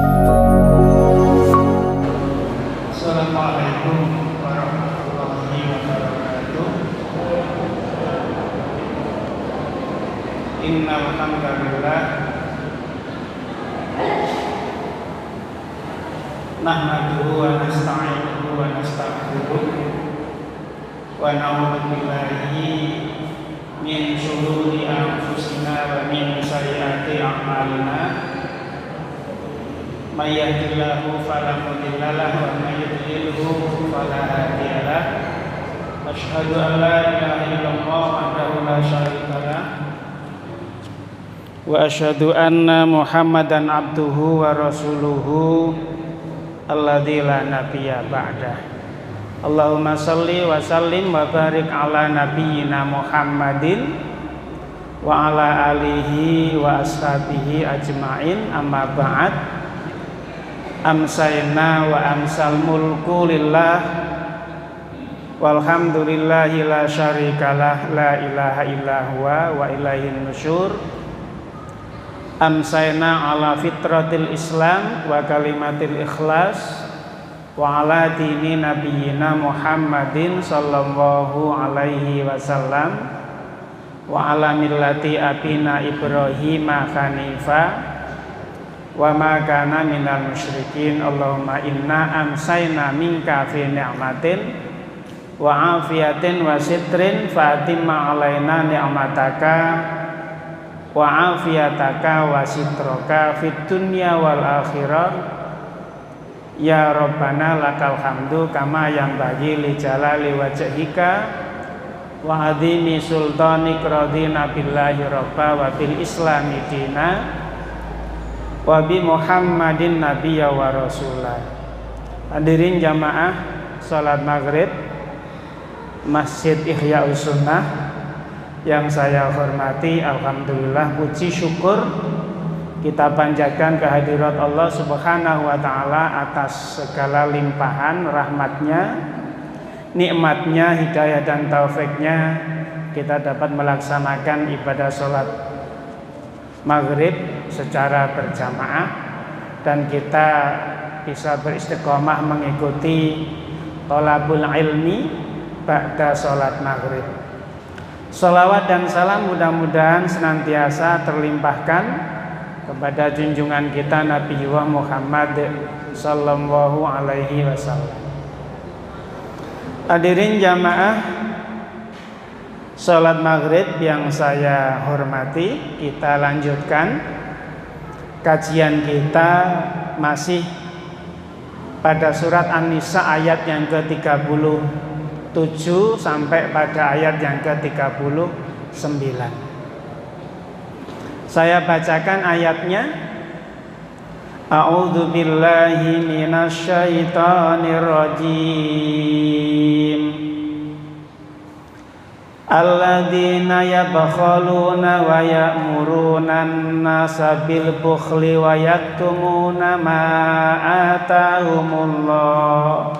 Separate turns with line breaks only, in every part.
Assalamualaikum warahmatullahi wabarakatuh. Innal hamdalillah nahmaduhu wa nasta'inuhu wa nastaghfiruh wa na'udzu billahi min shururi anfusina wa min sayyiati a'malina. May yahdihillahu fala mudilla lahu wa may yudlilhu fala hadiya lahu. Asyhadu an la ilaha illallah wahdahu la syarika lah wa asyhadu anna Muhammadan abduhu wa rasuluhu alladzi la nabiyya ba'dah. Allahumma shalli wa sallim wa barik ala nabiyyina Muhammadin wa ala alihi wa ashabihi ajmain, amma ba'd. Amsayna wa amsal mulku lillah walhamdulillahi la syarikalah la ilaha illa huwa wa ilaihin nusyur. Amsayna ala fitratil islam wa kalimatil ikhlas wa ala dini nabiyyina Muhammadin sallallahu alaihi wasallam wa ala millati abina Ibrahima hanifa wa ma kana minal musyrikin. Allahumma inna amsayna minka fi ni'matin wa afiyatin wa sitrin fatimma alaina ni'mataka wa afiyataka wa sitroka fid dunya wal akhirah ya rabbana lakal hamdu kama yanbaghi li jalali wajhika wa adhimi sultanik radina billahi rabba wa bil islami dina wa bi Muhammadin nabiyya wa rasulah. Hadirin jamaah salat maghrib Masjid Ihya'us Sunnah yang saya hormati, alhamdulillah puji syukur kita panjatkan kehadirat Allah Subhanahu wa taala atas segala limpahan rahmatnya, nikmatnya, hidayah dan taufiknya kita dapat melaksanakan ibadah salat maghrib secara berjamaah dan kita bisa beristiqomah mengikuti thalabul ilmi ba'da salat maghrib. Shalawat dan salam mudah-mudahan senantiasa terlimpahkan kepada junjungan kita Nabi Muhammad sallallahu alaihi wasallam. Hadirin jamaah salat maghrib yang saya hormati, kita lanjutkan kajian kita masih pada surat An-Nisa ayat yang ke-37 sampai pada ayat yang ke-39. Saya bacakan ayatnya. A'udzu billahi minasyaitonir rajim. Alladzina yabkhaluna wa ya'muruna an-nasa bil bukhli wa yaktumuna ma atahumullah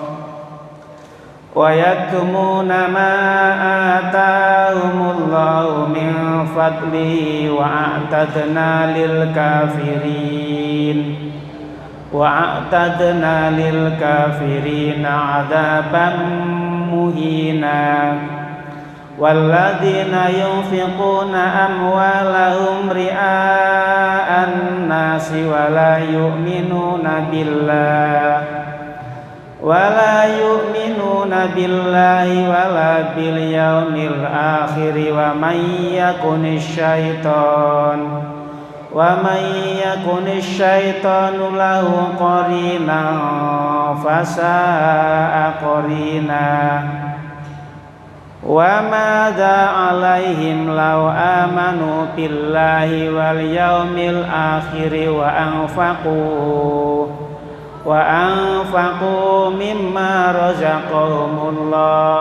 min fadlihi wa a'tadna lil kafirin 'adzaban muhina. Walladzina yunfiquna amwalahum ria'an nasi wa la yu'minuna billahi wa la bil yaumil akhir wa may yakunish syaitanu lahu qarinan fasa'a qarina. Wa madza 'alaihim law amanu billahi wal yaumil akhir wa anfaqu mimma razaqahumullah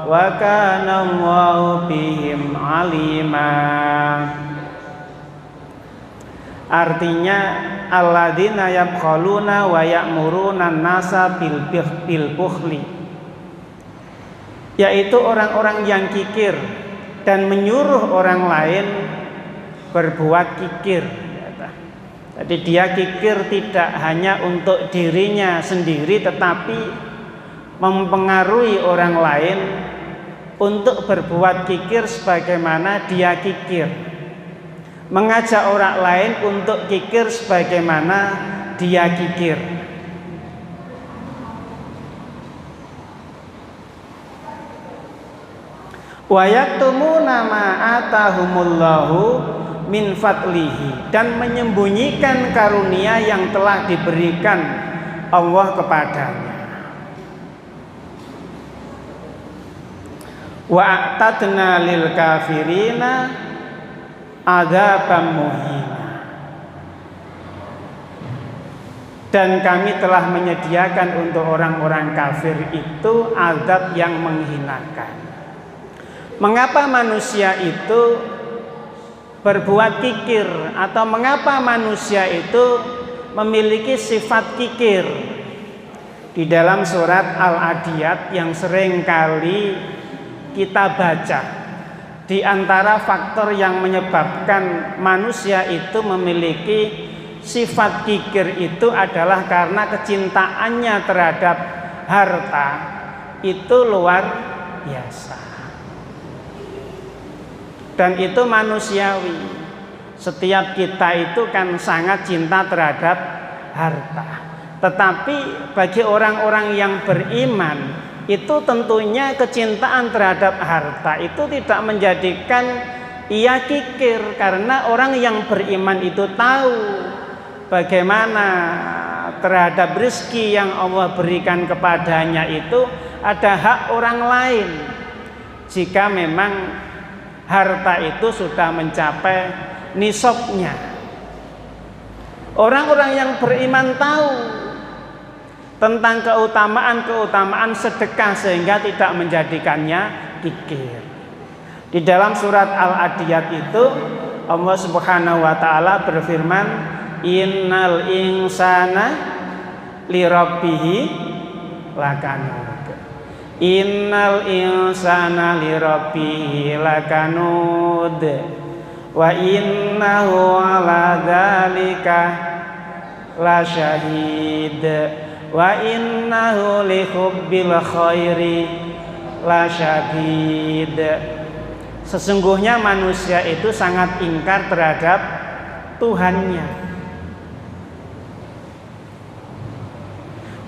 wa kana Allahu bihim 'alima. Artinya alladzina yabkhaluna wa ya'muruna an-nasa bil bukhli, yaitu orang-orang yang kikir dan menyuruh orang lain berbuat kikir. Jadi dia kikir tidak hanya untuk dirinya sendiri, tetapi mempengaruhi orang lain untuk berbuat kikir sebagaimana dia kikir, mengajak orang lain untuk kikir sebagaimana dia kikir. Wa yaktumuna ma atahumullahu min fadlihi, dan menyembunyikan karunia yang telah diberikan Allah kepadanya. Wa a'tadna lil kafirina adzaban muhina, dan kami telah menyediakan untuk orang-orang kafir itu azab yang menghinakan. Mengapa manusia itu berbuat kikir, atau mengapa manusia itu memiliki sifat kikir? Di dalam surat Al-Adiyat yang sering kali kita baca, di antara faktor yang menyebabkan manusia itu memiliki sifat kikir itu adalah karena kecintaannya terhadap harta itu luar biasa. Dan itu manusiawi. Setiap kita itu kan sangat cinta terhadap harta. Tetapi bagi orang-orang yang beriman, itu tentunya kecintaan terhadap harta itu tidak menjadikan ia kikir, karena orang yang beriman itu tahu bagaimana terhadap rezeki yang Allah berikan kepadanya itu ada hak orang lain. Jika memang harta itu sudah mencapai nisabnya, orang-orang yang beriman tahu tentang keutamaan sedekah sehingga tidak menjadikannya kikir. Di dalam surat Al-Adiyat itu Allah Subhanahu wa taala berfirman, innal insana lirabbihi lakanud. Innal insana lirabbihi lakanud wa innahu ala dzalika lasyahid wa innahu lihubbil khairi lasyadid. Sesungguhnya manusia itu sangat ingkar terhadap Tuhannya.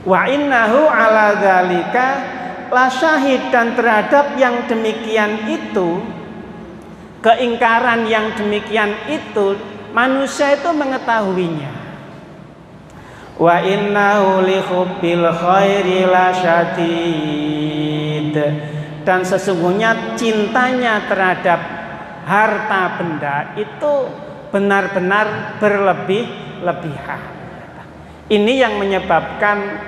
Wa innahu ala dzalika lasyahid, dan terhadap yang demikian itu, keingkaran yang demikian itu, manusia itu mengetahuinya. Wa innahu lihubbil khairi lasyadid, dan sesungguhnya cintanya terhadap harta benda itu benar-benar berlebih-lebihan. Ini yang menyebabkan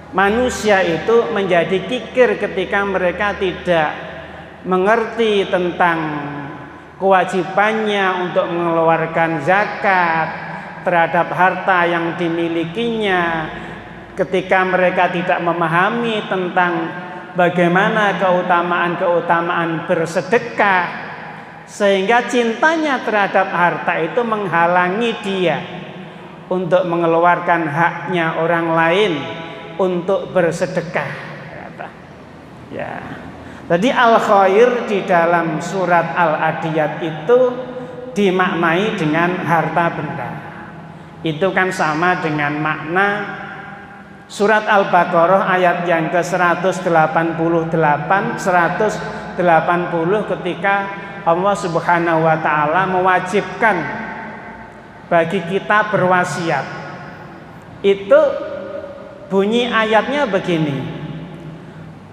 manusia itu menjadi kikir ketika mereka tidak mengerti tentang kewajibannya untuk mengeluarkan zakat terhadap harta yang dimilikinya, ketika mereka tidak memahami tentang bagaimana keutamaan-keutamaan bersedekah, sehingga cintanya terhadap harta itu menghalangi dia untuk mengeluarkan haknya orang lain untuk bersedekah. Ya. Jadi al-khair di dalam surat Al-Adiyat itu dimaknai dengan harta benda. Itu kan sama dengan makna surat Al-Baqarah ayat yang ke-188, 180 ketika Allah Subhanahu wa taala mewajibkan bagi kita berwasiat. Itu bunyi ayatnya begini,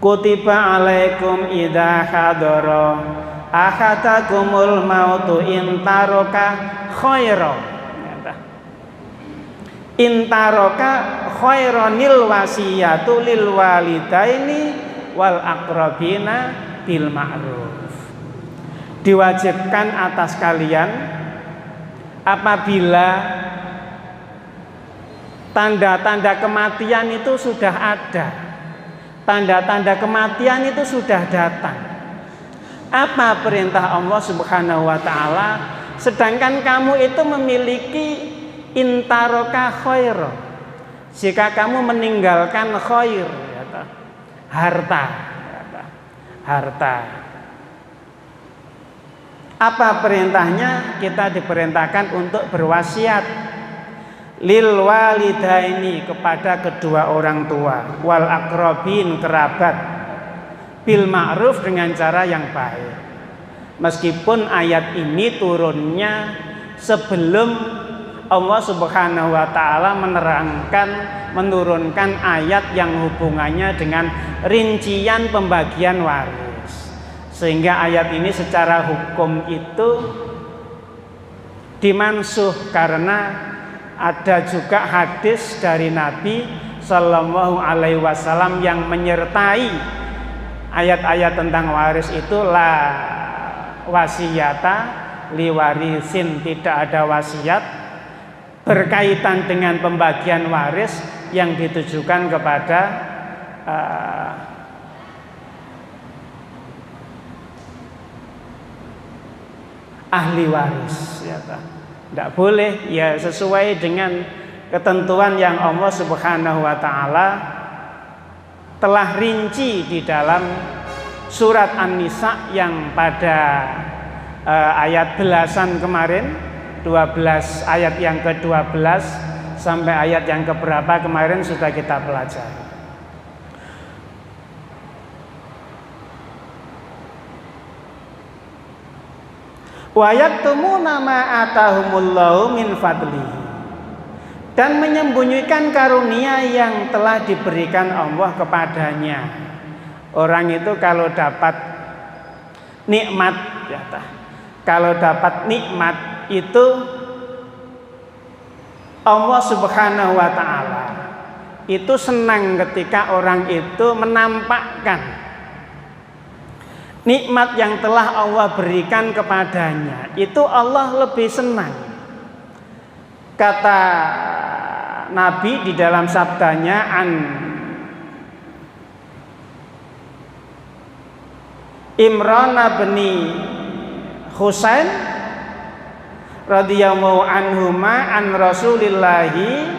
kutiba alaikum idza hadara ahadakumul mautu intaroka khaira. Intaroka khairanil wasiyatu lil walidaini wal aqrabina bil ma'ruf. Diwajibkan atas kalian apabila tanda-tanda kematian itu sudah ada, tanda-tanda kematian itu sudah datang. Apa perintah Allah Subhanahu wa taala? Sedangkan kamu itu memiliki intaroka khaira, jika kamu meninggalkan khair, ya, harta, ya, harta. Apa perintahnya? Kita diperintahkan untuk berwasiat lil walidaini, kepada kedua orang tua, wal aqrabin, kerabat, bil ma'ruf, dengan cara yang baik. Meskipun ayat ini turunnya sebelum Allah Subhanahu wa taala menurunkan ayat yang hubungannya dengan rincian pembagian waris. Sehingga ayat ini secara hukum itu dimansuh karena ada juga hadis dari Nabi Sallallahu Alaihi Wasallam yang menyertai ayat-ayat tentang waris itu, la wasiyata liwarisin, tidak ada wasiat berkaitan dengan pembagian waris yang ditujukan kepada ahli waris, ya, tidak boleh, ya, sesuai dengan ketentuan yang Allah Subhanahu wa taala telah rinci di dalam surat An-Nisa yang pada ayat belasan kemarin, 12 ayat yang ke-12 sampai ayat yang keberapa kemarin sudah kita pelajari. Wa yaktumuna ma atahumullahu min fadlihi, dan menyembunyikan karunia yang telah diberikan Allah kepadanya. Orang itu kalau dapat nikmat, ya, kalau dapat nikmat itu Allah Subhanahu wa taala itu senang ketika orang itu menampakkan nikmat yang telah Allah berikan kepadanya. Itu Allah lebih senang. Kata Nabi di dalam sabdanya, an Imran bin Husain radhiyallahu anhuma an Rasulillahi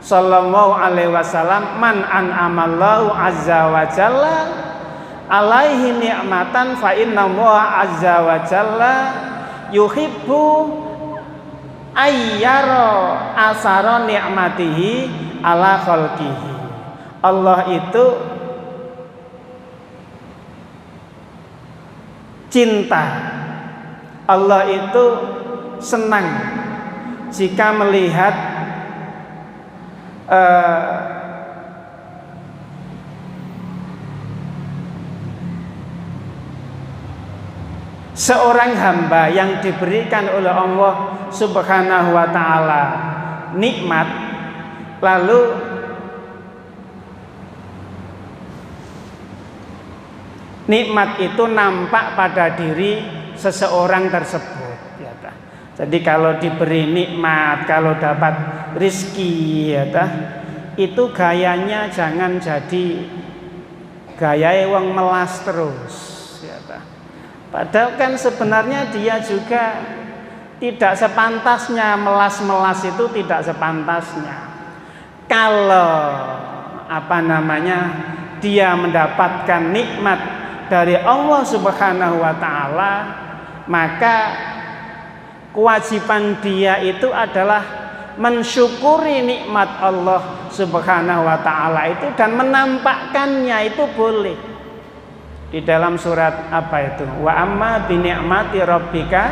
sallallahu alaihi wasallam, man an'amallahu azza wa jalla alaihi ni'matan fa inna Allah azza wa jalla yuhibbu ayyara asara ni'matihi ala khalqihi. Allah itu cinta, Allah itu senang jika melihat seorang hamba yang diberikan oleh Allah Subhanahu wa taala nikmat, lalu nikmat itu nampak pada diri seseorang tersebut, ya. Jadi kalau diberi nikmat, kalau dapat rizki, ya, itu gayanya jangan jadi gaya wong melas terus, ya. Padahal kan sebenarnya dia juga tidak sepantasnya melas-melas, itu tidak sepantasnya. Kalau dia mendapatkan nikmat dari Allah Subhanahu wa taala, maka kewajiban dia itu adalah mensyukuri nikmat Allah Subhanahu wa taala itu dan menampakkannya. Itu boleh. Di dalam surat apa itu? Wa amma bi ni'mati rabbika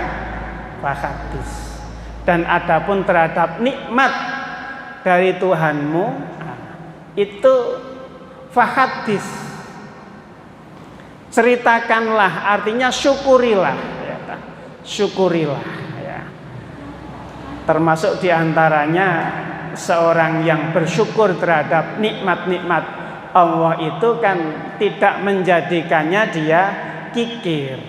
fahaddits. Dan adapun terhadap nikmat dari Tuhanmu itu fahaddits, ceritakanlah, artinya syukurilah, ya, syukurilah, ya. Termasuk diantaranya seorang yang bersyukur terhadap nikmat-nikmat Allah itu kan tidak menjadikannya dia kikir.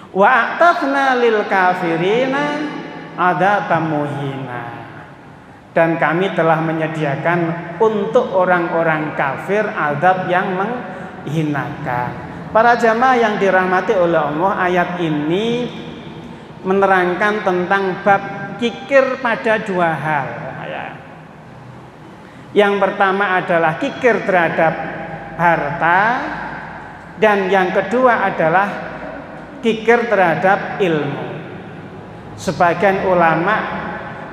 Wa a'tadna lil kafirina adzatan muhina, dan kami telah menyediakan untuk orang-orang kafir azab yang menghinakan. Para jamaah yang dirahmati oleh Allah, ayat ini menerangkan tentang bab kikir pada dua hal. Yang pertama adalah kikir terhadap harta, dan yang kedua adalah kikir terhadap ilmu. Sebagian ulama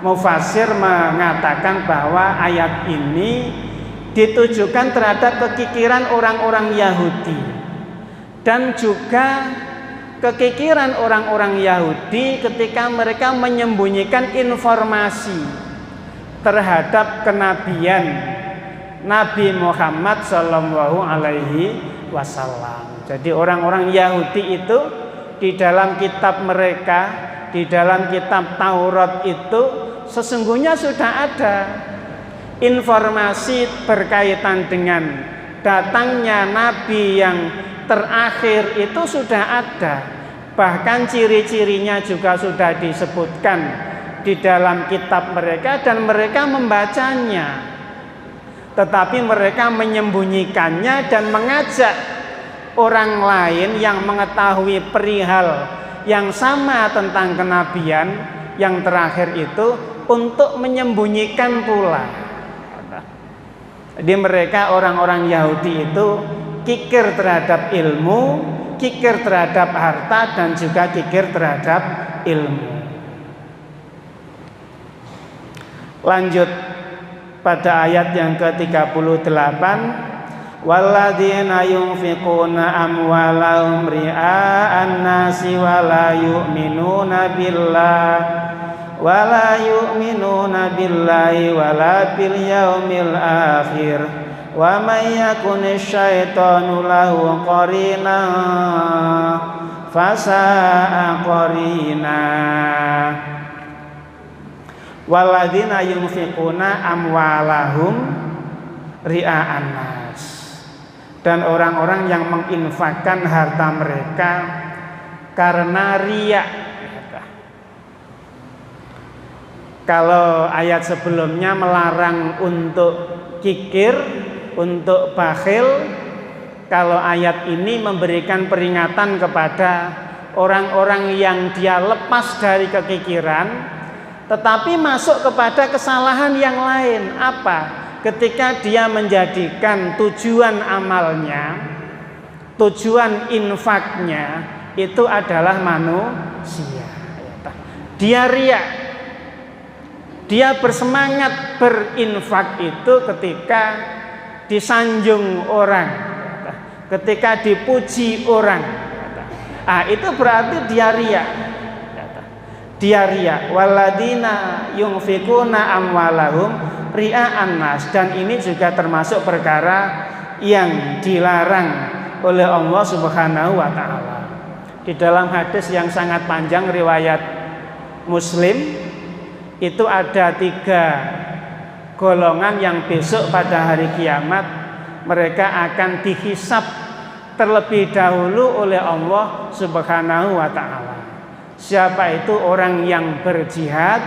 mufasir mengatakan bahwa ayat ini ditujukan terhadap kekikiran orang-orang Yahudi, dan juga kekikiran orang-orang Yahudi ketika mereka menyembunyikan informasi terhadap kenabian Nabi Muhammad Shallallahu Alaihi Wasallam. Jadi orang-orang Yahudi itu di dalam kitab mereka, di dalam kitab Taurat itu sesungguhnya sudah ada informasi berkaitan dengan datangnya Nabi yang terakhir, itu sudah ada. Bahkan ciri-cirinya juga sudah disebutkan di dalam kitab mereka dan mereka membacanya. Tetapi mereka menyembunyikannya dan mengajak orang lain yang mengetahui perihal yang sama tentang kenabian yang terakhir itu untuk menyembunyikan pula. Jadi mereka orang-orang Yahudi itu kikir terhadap ilmu, kikir terhadap harta, dan juga kikir terhadap ilmu. Lanjut pada ayat yang ke-38, walladzina yunfiquna amwalahum ria'an nasi wa la yu'minuna billahi wala bil yaumil akhir wa may yakunish syaitanu lahu qarina fasa'a qarina. Walladzina yunfiquna amwalahum ria'an nas, dan orang-orang yang menginfakkan harta mereka karena riya. Kalau ayat sebelumnya melarang untuk kikir, untuk bakhil, kalau ayat ini memberikan peringatan kepada orang-orang yang dia lepas dari kekikiran tetapi masuk kepada kesalahan yang lain. Apa? Ketika dia menjadikan tujuan amalnya, tujuan infaknya itu adalah manusia. Dia riya. Dia bersemangat berinfak itu ketika disanjung orang, ketika dipuji orang. Itu berarti dia riya. Dia riya. Walladzina yunfikuna amwalahum ria'an nas, dan ini juga termasuk perkara yang dilarang oleh Allah Subhanahu wa taala. Di dalam hadis yang sangat panjang riwayat Muslim, itu ada 3 golongan yang besok pada hari kiamat mereka akan dihisab terlebih dahulu oleh Allah Subhanahu wa taala. Siapa itu? Orang yang berjihad,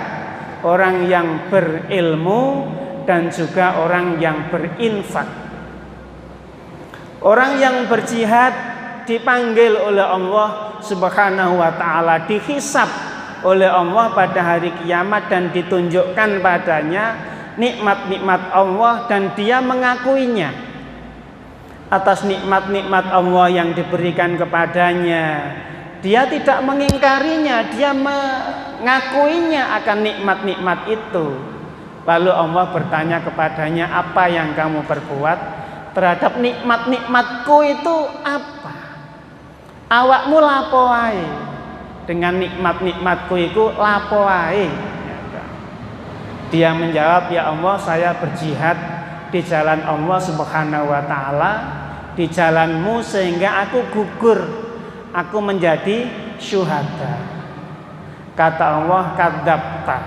orang yang berilmu, dan juga orang yang berinfak. Orang yang berjihad dipanggil oleh Allah Subhanahu wa taala, dihisab oleh Allah pada hari kiamat dan ditunjukkan padanya nikmat-nikmat Allah, dan dia mengakuinya atas nikmat-nikmat Allah yang diberikan kepadanya. Dia tidak mengingkarinya, dia mengakuinya akan nikmat-nikmat itu. Lalu Allah bertanya kepadanya, apa yang kamu perbuat terhadap nikmat-nikmatku itu apa? Awakmu lapo wae dengan nikmat-nikmatku itu lapo wae? Dia menjawab, ya Allah, saya berjihad di jalan Allah Subhanahu wa taala, di jalanmu, sehingga aku gugur, aku menjadi syuhada. Kata Allah, kadzabta,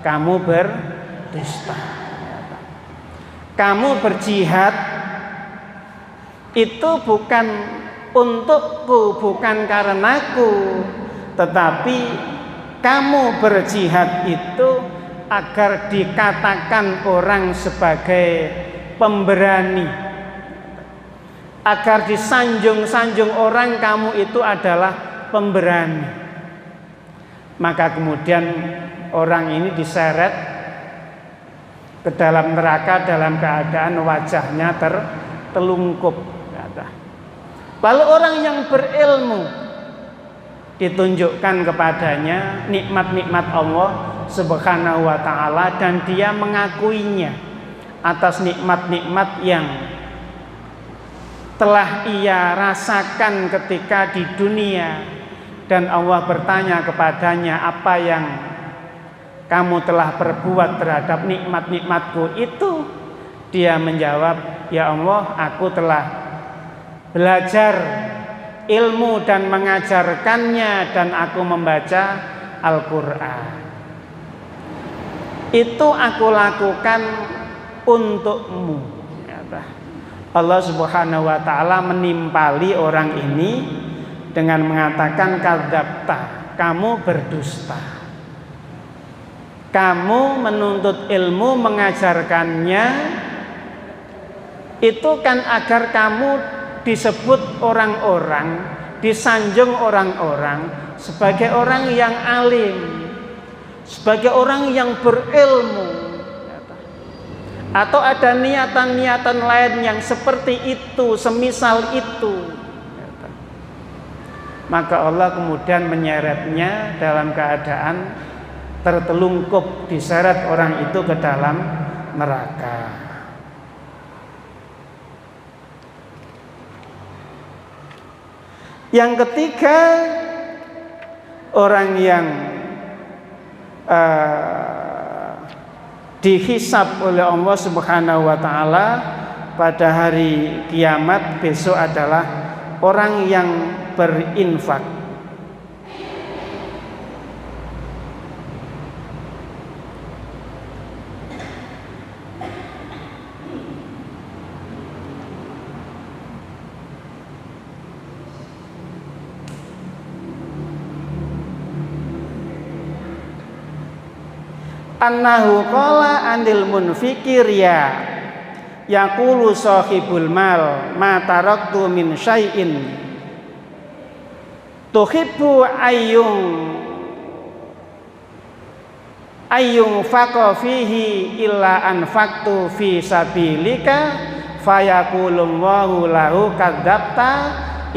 kamu berdusta. Kamu berjihad itu bukan untukku, bukan karenaku, tetapi kamu berjihad itu agar dikatakan orang sebagai pemberani, agar disanjung-sanjung orang kamu itu adalah pemberani. Maka kemudian orang ini diseret ke dalam neraka dalam keadaan wajahnya tertelungkup. Lalu orang yang berilmu ditunjukkan kepadanya nikmat-nikmat Allah Subhanahu wa ta'ala, dan dia mengakuinya atas nikmat-nikmat yang telah ia rasakan ketika di dunia. Dan Allah bertanya kepadanya, apa yang kamu telah perbuat terhadap nikmat-nikmatku itu? Dia menjawab, ya Allah, aku telah belajar ilmu dan mengajarkannya, dan aku membaca Al-Quran. Itu aku lakukan untukmu. Allah Subhanahu wa ta'ala menimpali orang ini dengan mengatakan, kadzabta, kamu berdusta. Kamu menuntut ilmu, mengajarkannya, itu kan agar kamu disebut orang-orang, disanjung orang-orang sebagai orang yang alim, sebagai orang yang berilmu. Atau ada niatan-niatan lain yang seperti itu, semisal itu. Maka Allah kemudian menyeretnya dalam keadaan tertelungkup, diseret orang itu ke dalam neraka. Yang ketiga, orang yang dihisab oleh Allah Subhanahu wa ta'ala pada hari kiamat besok adalah orang yang berinfak. Annahu qala anil munfikir ya yaqulu sahibul mal ma taraktu min syai'in tuhibbu ayyung faqa fihi illa anfaqtu fi sabilika fayaqulullahu lahu kadzabta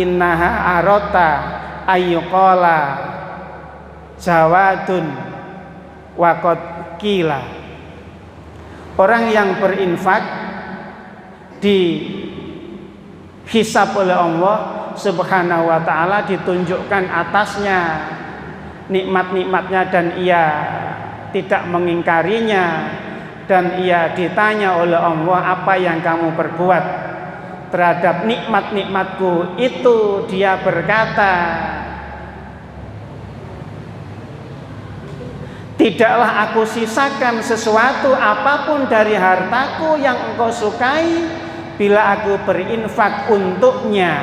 innaha arata ayyuqala jawadun waqad kila. Orang yang berinfak dihisab oleh Allah Subhanahu wa ta'ala, ditunjukkan atasnya nikmat-nikmatnya dan ia tidak mengingkarinya, dan ia ditanya oleh Allah, apa yang kamu perbuat terhadap nikmat-nikmatku itu? Dia berkata, tidaklah aku sisakan sesuatu apapun dari hartaku yang engkau sukai bila aku berinfak untuknya,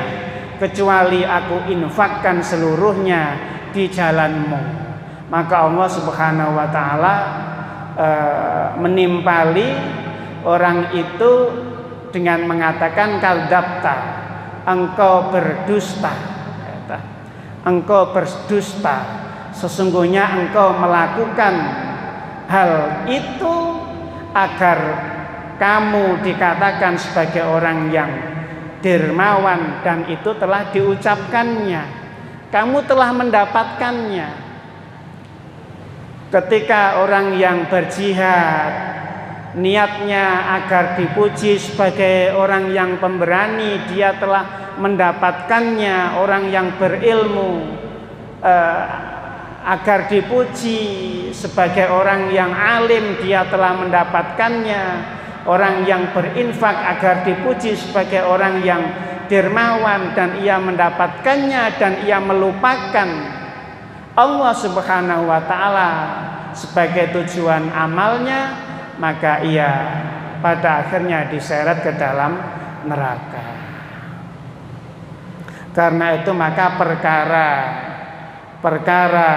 kecuali aku infakkan seluruhnya di jalanmu. Maka Allah Subhanahu wa ta'ala menimpali orang itu dengan mengatakan, kadzabta, engkau berdusta. Engkau berdusta, sesungguhnya engkau melakukan hal itu agar kamu dikatakan sebagai orang yang dermawan, dan itu telah diucapkannya, kamu telah mendapatkannya. Ketika orang yang berjihad niatnya agar dipuji sebagai orang yang pemberani, dia telah mendapatkannya. Orang yang berilmu agar dipuji sebagai orang yang alim, dia telah mendapatkannya. Orang yang berinfak agar dipuji sebagai orang yang dermawan, dan ia mendapatkannya, dan ia melupakan Allah Subhanahu wa ta'ala sebagai tujuan amalnya, maka ia pada akhirnya diseret ke dalam neraka. Karena itu maka perkara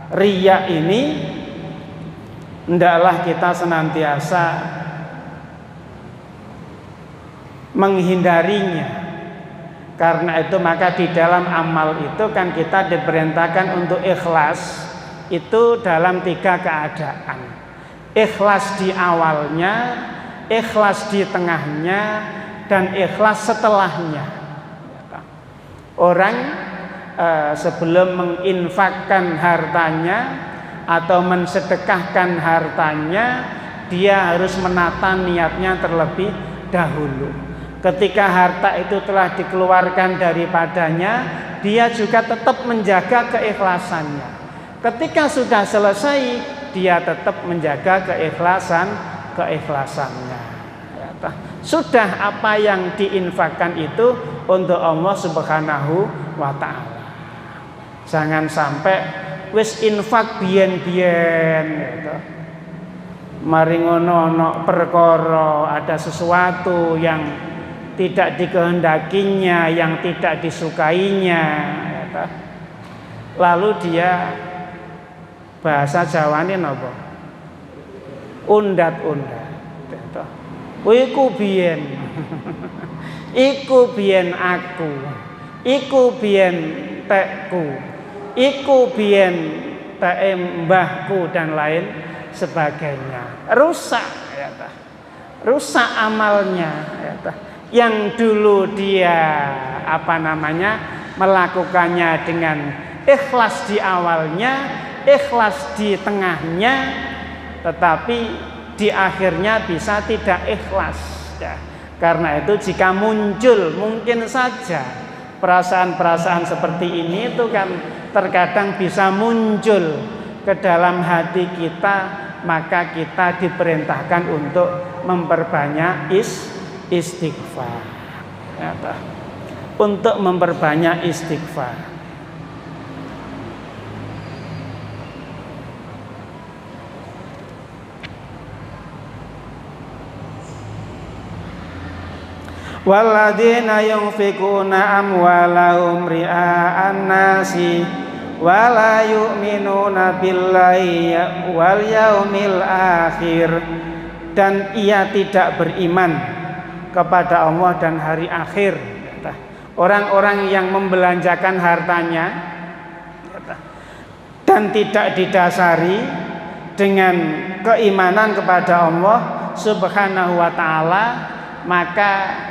riya ini hendaklah kita senantiasa menghindarinya. Karena itu maka di dalam amal itu kan kita diperintahkan untuk ikhlas, itu dalam 3 keadaan. Ikhlas di awalnya, ikhlas di tengahnya, dan ikhlas setelahnya. Orang sebelum menginfakkan hartanya atau mensedekahkan hartanya, dia harus menata niatnya terlebih dahulu. Ketika harta itu telah dikeluarkan daripadanya, dia juga tetap menjaga keikhlasannya. Ketika sudah selesai, dia tetap menjaga keikhlasannya. Sudah apa yang diinfakkan itu untuk Allah Subhanahu wa ta'ala. Jangan sampai wis infak biyen-biyen gitu. Mari ngono perkara, ada sesuatu yang tidak dikehendakinya, yang tidak disukainya, gitu. Lalu dia bahasa Jawane napa? Undat-undat. Gitu. Iku biyen. Iku biyen aku. Iku biyen tekku. Iku biyen teke mbahku dan lain sebagainya. Rusak ya ta. Rusak amalnya ya ta. Yang dulu dia melakukannya dengan ikhlas di awalnya, ikhlas di tengahnya, tetapi di akhirnya bisa tidak ikhlas ya. Karena itu jika muncul mungkin saja perasaan-perasaan seperti ini itu kan terkadang bisa muncul ke dalam hati kita, maka kita diperintahkan untuk memperbanyak istighfar ya, untuk memperbanyak istighfar. Walladzina yunfikuna amwalahum ria'an nasi wa la yu'minuna billahi wal yaumil akhir, dan ia tidak beriman kepada Allah dan hari akhir. Orang-orang yang membelanjakan hartanya dan tidak didasari dengan keimanan kepada Allah Subhanahu wa ta'ala, maka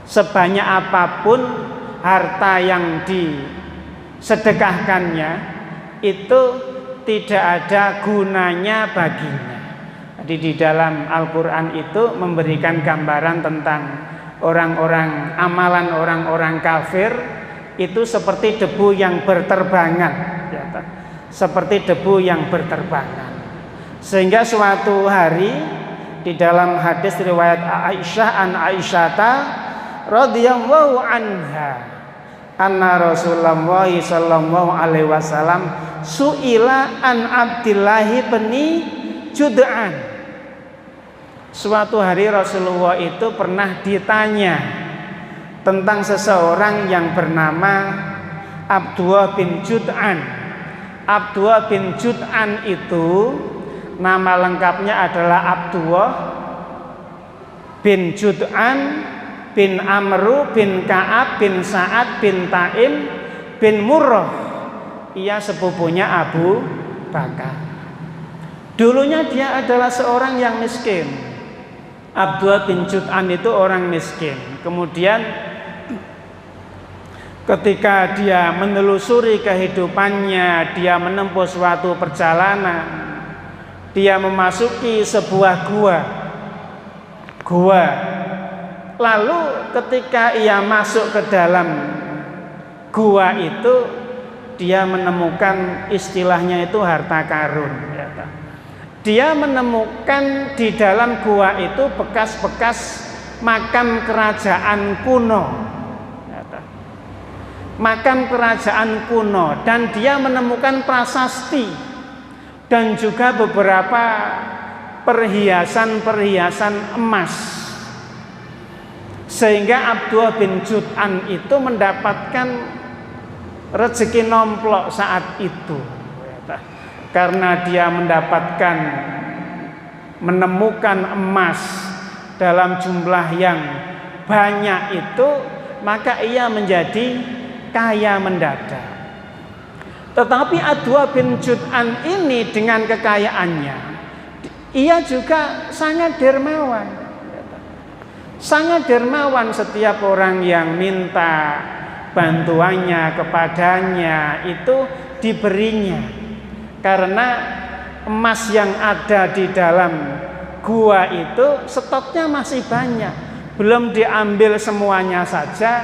sebanyak apapun harta yang disedekahkannya itu tidak ada gunanya baginya. Jadi di dalam Al-Quran itu memberikan gambaran tentang orang-orang, amalan orang-orang kafir itu seperti debu yang berterbangan ya, seperti debu yang berterbangan. Sehingga suatu hari di dalam hadis riwayat Aisyah an Aisyata radhiyallahu anha, anna Rasulullah sallallahu alaihi wasallam suila an Abdillah bin Jud'an. Suatu hari Rasulullah itu pernah ditanya tentang seseorang yang bernama Abdullah bin Jud'an. Abdullah bin Jud'an itu nama lengkapnya adalah Abdullah bin Jud'an bin Amru bin Ka'ab bin Sa'ad bin Taim bin Murrah. Ia sepupunya Abu Bakar. Dulunya dia adalah seorang yang miskin. Abdullah bin Jud'an itu orang miskin. Kemudian ketika dia menelusuri kehidupannya, dia menempuh suatu perjalanan, dia memasuki sebuah gua. Lalu ketika ia masuk ke dalam gua itu, dia menemukan istilahnya itu harta karun. Dia menemukan di dalam gua itu bekas-bekas makam kerajaan kuno. Makam kerajaan kuno, dan dia menemukan prasasti dan juga beberapa perhiasan-perhiasan emas. Sehingga Abdullah bin Jud'an itu mendapatkan rezeki nomplok saat itu. Karena dia menemukan emas dalam jumlah yang banyak itu, maka ia menjadi kaya mendadak. Tetapi Adwa bin Jud'an ini dengan kekayaannya, ia juga sangat dermawan. Sangat dermawan, setiap orang yang minta bantuannya kepadanya itu diberinya. Karena emas yang ada di dalam gua itu stoknya masih banyak, belum diambil semuanya saja.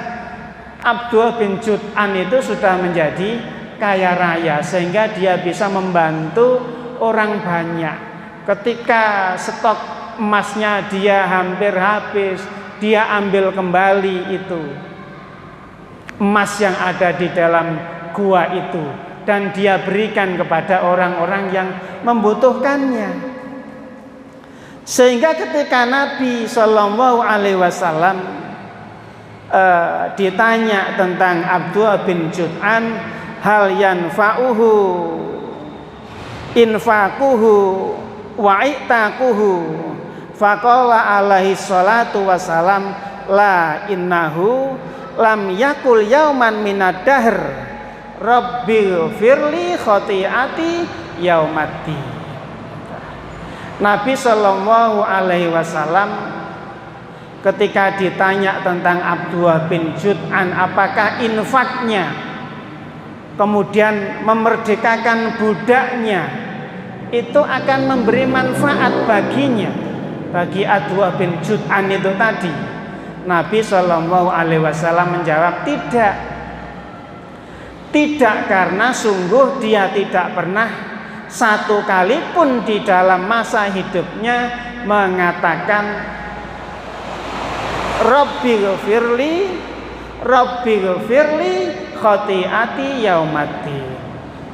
Abdullah bin Jud'an itu sudah menjadi kaya raya sehingga dia bisa membantu orang banyak. Ketika stok emasnya dia hampir habis, dia ambil kembali itu emas yang ada di dalam gua itu dan dia berikan kepada orang-orang yang membutuhkannya. Sehingga ketika Nabi Shallallahu Alaihi Wasallam ditanya tentang Abdullah bin Jud'an, hal yanfa'uhu infaquhu wa i'taquhu, faqala alaihi salatu wassalam, la innahu lam yakul yauman minad dahr rabbil firli khotiati yaumati. Nabi Shallallahu Alaihi Wasallam ketika ditanya tentang Abdullah bin Jud'an apakah infaknya, kemudian memerdekakan budaknya, itu akan memberi manfaat baginya, bagi Abdullah bin Jud'an itu tadi. Nabi Shallallahu Alaihi Wasallam menjawab tidak, karena sungguh dia tidak pernah satu kali pun di dalam masa hidupnya mengatakan Rabbi ghfirli khotiati yaumati.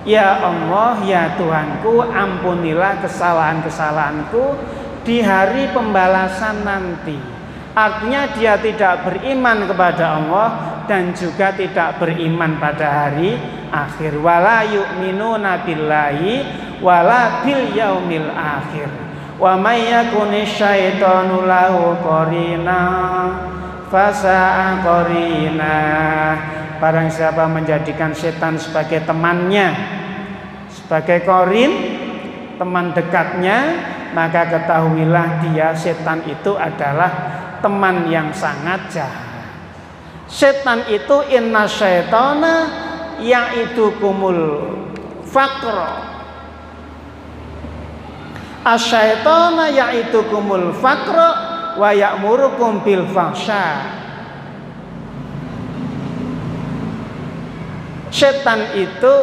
Ya Allah, ya Tuhanku, ampunilah kesalahan-kesalahanku di hari pembalasan nanti. Artinya dia tidak beriman kepada Allah dan juga tidak beriman pada hari akhir. Wala yu'minuna billahi wala bil yaumil akhir. Wa may yakuni syaitanu lahu qarina fasa'a qarina. Barang siapa menjadikan setan sebagai temannya, sebagai qarin, teman dekatnya, maka ketahuilah dia, setan itu adalah teman yang sangat jahat. Setan itu inna syaitana ya'idukumul faqra. Asyaitana ya'idukumul faqra wa ya'murukum bil fahsya. Setan itu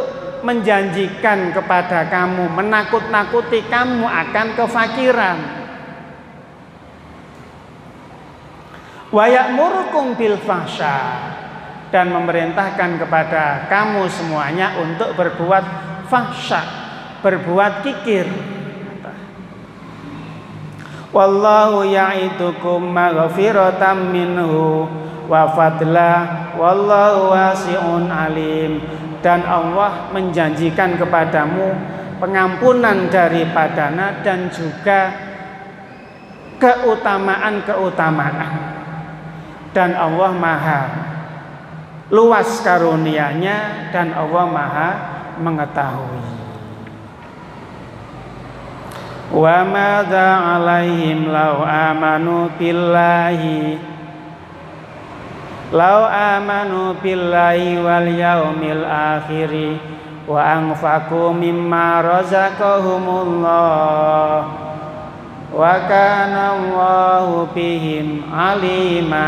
menjanjikan kepada kamu, menakut-nakuti kamu akan kefakiran. Wa ya'murukum bil fahsya, dan memerintahkan kepada kamu semuanya untuk berbuat fahsya, berbuat kikir. Wallahu ya'idukum maghfiratan minhu wa fadla wallahu wasi'un alim. Dan Allah menjanjikan kepadamu pengampunan daripadanya dan juga keutamaan. Dan Allah maha luas karunia-Nya dan Allah maha mengetahui. Wa madza 'alaihim law amanu billahi wal yaumil akhiri wa anfaqu mimma razaqahumullah wa kana Allahu bihim alima.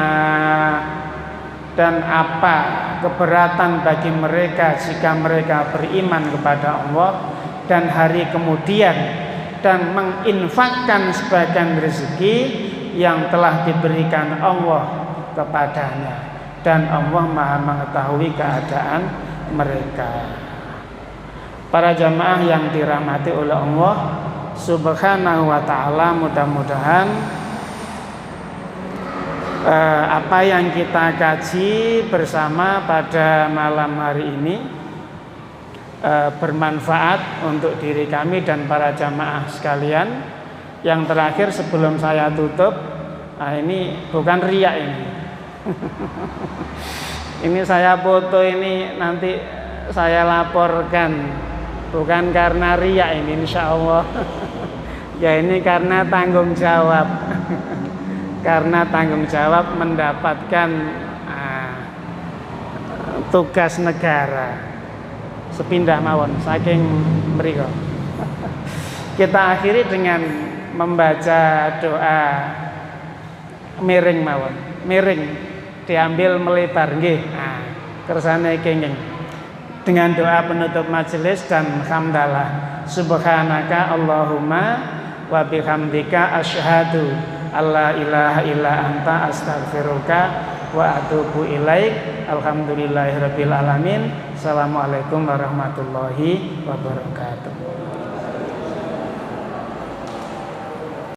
Dan apa keberatan bagi mereka jika mereka beriman kepada Allah dan hari kemudian dan menginfakkan sebagian rezeki yang telah diberikan Allah kepadanya, dan Allah maha mengetahui keadaan mereka. Para jamaah yang dirahmati oleh Allah Subhanahu wa ta'ala, mudah-mudahan apa yang kita kaji bersama pada malam hari ini bermanfaat untuk diri kami dan para jamaah sekalian. Yang terakhir sebelum saya tutup, ini bukan riya ini. Ini saya foto ini nanti saya laporkan, bukan karena riya ini insya Allah. Ya ini karena tanggung jawab. Karena tanggung jawab mendapatkan tugas negara. Sepindah mawon saking mriko. Kita akhiri dengan membaca doa miring mawon. Miring diambil melebar nggih. Kersane kenging. Dengan doa penutup majelis dan hamdalah. Subhanaka Allahumma wa bihamdika asyhadu alla ilaha illa anta astaghfiruka wa atubu ilaik. Alhamdulillahirabbil alamin. Assalamualaikum warahmatullahi wabarakatuh.